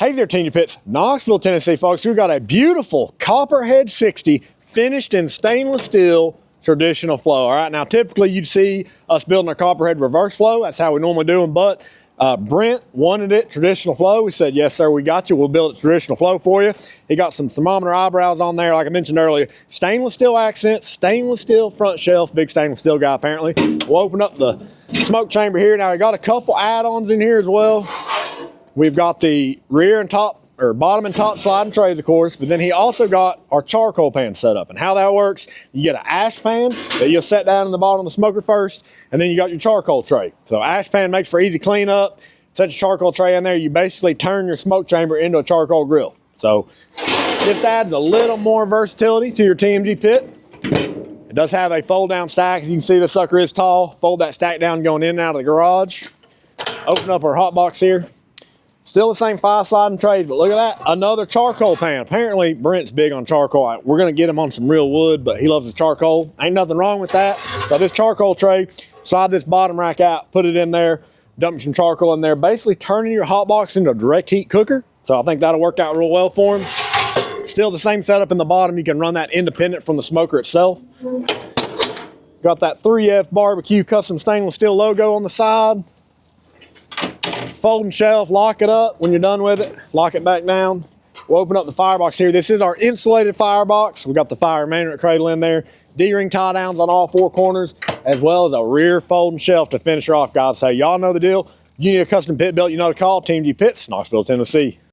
Hey there, Team Pits, Knoxville, Tennessee, folks. We've got a beautiful Copperhead 60 finished in stainless steel traditional flow. All right, now typically you'd see us building our Copperhead reverse flow. That's how we normally do them, but Brent wanted it traditional flow. We said, yes, sir, we got you. We'll build it traditional flow for you. He got some thermometer eyebrows on there, like I mentioned earlier. Stainless steel accent, stainless steel front shelf, big stainless steel guy apparently. We'll open up the smoke chamber here. Now we got a couple add-ons in here as well. We've got the rear and top, or bottom and top sliding trays, of course, but then he also got our charcoal pan set up. And how that works, you get an ash pan that you'll set down in the bottom of the smoker first, and then you got your charcoal tray. So ash pan makes for easy cleanup. Set your charcoal tray in there, you basically turn your smoke chamber into a charcoal grill. So just adds a little more versatility to your TMG pit. It does have a fold down stack. As you can see, the sucker is tall. Fold that stack down going in and out of the garage. Open up our hot box here. Still the same 5 sliding trays, but look at that, another charcoal pan. Apparently, Brent's big on charcoal. We're gonna get him on some real wood, but he loves his charcoal. Ain't nothing wrong with that. So this charcoal tray, slide this bottom rack out, put it in there, dump some charcoal in there, basically turning your hot box into a direct heat cooker. So I think that'll work out real well for him. Still the same setup in the bottom. You can run that independent from the smoker itself. Got that 3F barbecue custom stainless steel logo on the side. Folding shelf, lock it up when you're done with it, lock it back down. We'll open up the firebox here. This is our insulated firebox. We've got the fire management cradle in there, D-ring tie downs on all 4 corners, as well as a rear folding shelf to finish her off, guys. So y'all know the deal. You need a custom pit built, you know to call Team G Pits, Knoxville, Tennessee.